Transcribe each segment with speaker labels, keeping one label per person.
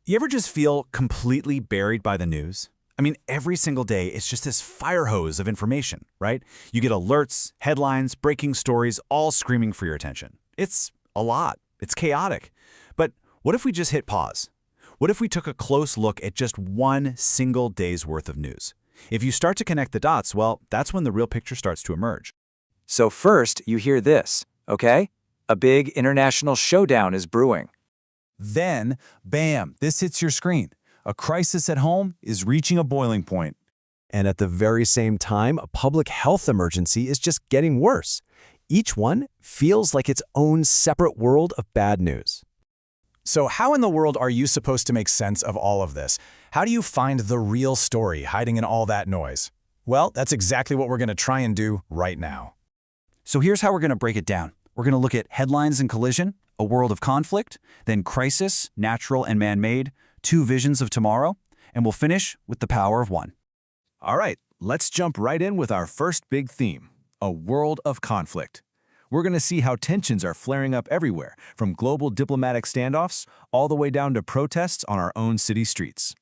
Speaker 1: You ever just feel completely buried by the news? I mean, every single day, it's just this fire hose of information, right? You get alerts, headlines, breaking stories, all screaming for your attention. It's a lot. It's chaotic. But what if we just hit pause? What if we took a close look at just one single day's worth of news? If you start to connect the dots, well, that's when the real picture starts to emerge.
Speaker 2: So first, you hear this, okay? A big international showdown is brewing.
Speaker 3: Then, bam, this hits your screen. A crisis at home is reaching a boiling point.
Speaker 4: And at the very same time, a public health emergency is just getting worse. Each one feels like its own separate world of bad news.
Speaker 3: So how in the world are you supposed to make sense of all of this? How do you find the real story hiding in all that noise? Well, that's exactly what we're going to try and do right now.
Speaker 1: So here's how we're going to break it down. We're going to look at headlines and collision, a world of conflict, then crisis, natural and man-made, two visions of tomorrow, and we'll finish with the power of one.
Speaker 3: All right, let's jump right in with our first big theme, a world of conflict. We're going to see how tensions are flaring up everywhere, from global diplomatic standoffs all the way down to protests on our own city streets.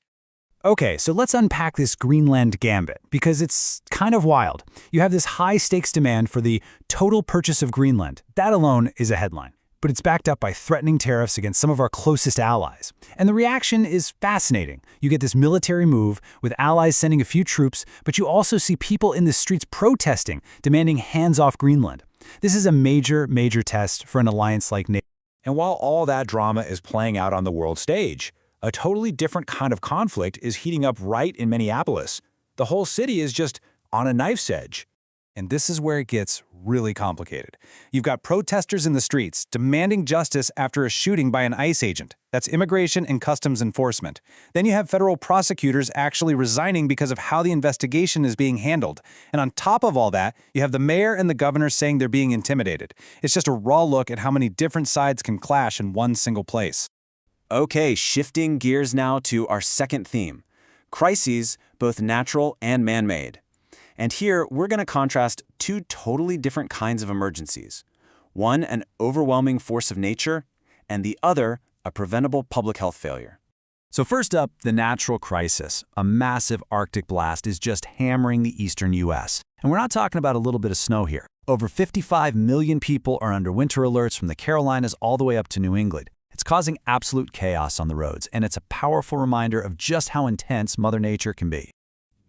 Speaker 5: Okay, so let's unpack this Greenland gambit, because it's kind of wild. You have this high-stakes demand for the total purchase of Greenland. That alone is a headline. But it's backed up by threatening tariffs against some of our closest allies. And the reaction is fascinating. You get this military move, with allies sending a few troops, but you also see people in the streets protesting, demanding hands off Greenland. This is a major, major test for an alliance like NATO.
Speaker 6: And while all that drama is playing out on the world stage, a totally different kind of conflict is heating up right in Minneapolis. The whole city is just on a knife's edge.
Speaker 3: And this is where it gets really complicated. You've got protesters in the streets demanding justice after a shooting by an ICE agent. That's Immigration and Customs Enforcement. Then you have federal prosecutors actually resigning because of how the investigation is being handled. And on top of all that, you have the mayor and the governor saying they're being intimidated. It's just a raw look at how many different sides can clash in one single place.
Speaker 2: Okay, shifting gears now to our second theme, crises, both natural and man-made. And here, we're going to contrast two totally different kinds of emergencies. One, an overwhelming force of nature, and the other, a preventable public health failure.
Speaker 1: So first up, the natural crisis. A massive Arctic blast is just hammering the eastern U.S. And we're not talking about a little bit of snow here. Over 55 million people are under winter alerts from the Carolinas all the way up to New England. It's causing absolute chaos on the roads, and it's a powerful reminder of just how intense Mother Nature can be.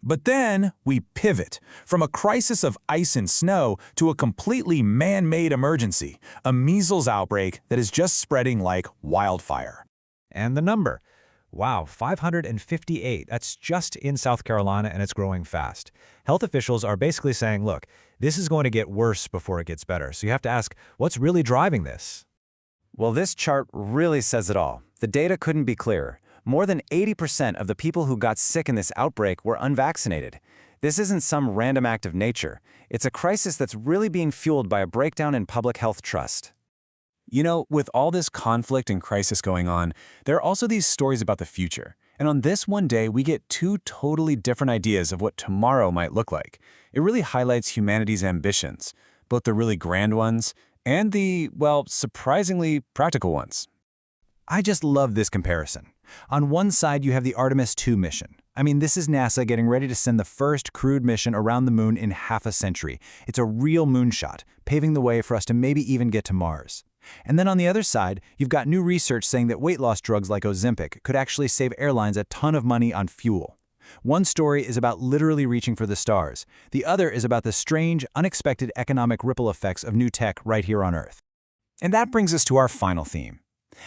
Speaker 3: But then we pivot from a crisis of ice and snow to a completely man-made emergency, a measles outbreak that is just spreading like wildfire.
Speaker 7: And the number, wow, 558. That's just in South Carolina, and it's growing fast. Health officials are basically saying, look, this is going to get worse before it gets better. So you have to ask, what's really driving this?
Speaker 2: Well, this chart really says it all. The data couldn't be clearer. More than 80% of the people who got sick in this outbreak were unvaccinated. This isn't some random act of nature. It's a crisis that's really being fueled by a breakdown in public health trust.
Speaker 3: You know, with all this conflict and crisis going on, there are also these stories about the future. And on this one day, we get two totally different ideas of what tomorrow might look like. It really highlights humanity's ambitions, both the really grand ones and the, well, surprisingly practical ones.
Speaker 5: I just love this comparison. On one side, you have the Artemis II mission. I mean, this is NASA getting ready to send the first crewed mission around the moon in half a century. It's a real moonshot, paving the way for us to maybe even get to Mars. And then on the other side, you've got new research saying that weight loss drugs like Ozempic could actually save airlines a ton of money on fuel. One story is about literally reaching for the stars. The other is about the strange, unexpected economic ripple effects of new tech right here on Earth.
Speaker 3: And that brings us to our final theme.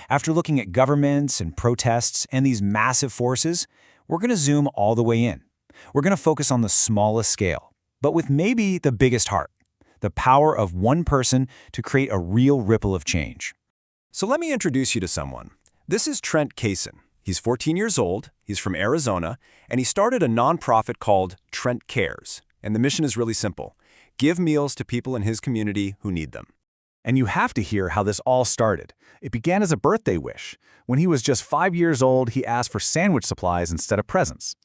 Speaker 3: After looking at governments and protests and these massive forces, we're going to zoom all the way in. We're going to focus on the smallest scale, but with maybe the biggest heart, the power of one person to create a real ripple of change. So let me introduce you to someone. This is Trent Kaysen. He's 14 years old, he's from Arizona, and he started a nonprofit called Trent Cares. And the mission is really simple: give meals to people in his community who need them. And you have to hear how this all started. It began as a birthday wish. When he was just 5 years old, he asked for sandwich supplies instead of presents.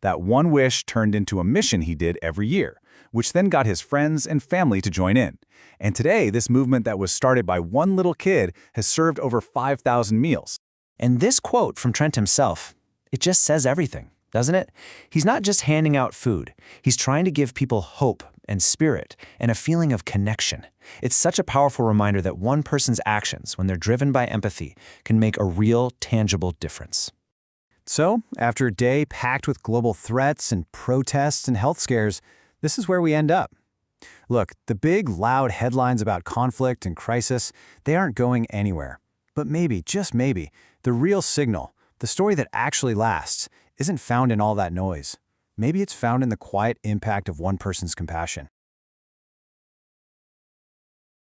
Speaker 3: That one wish turned into a mission he did every year, which then got his friends and family to join in. And today, this movement that was started by one little kid has served over 5,000 meals.
Speaker 2: And this quote from Trent himself, it just says everything, doesn't it? He's not just handing out food. He's trying to give people hope and spirit and a feeling of connection. It's such a powerful reminder that one person's actions, when they're driven by empathy, can make a real, tangible difference.
Speaker 3: So, after a day packed with global threats and protests and health scares, this is where we end up. Look, the big, loud headlines about conflict and crisis, they aren't going anywhere. But maybe, just maybe, the real signal, the story that actually lasts, isn't found in all that noise. Maybe it's found in the quiet impact of one person's compassion.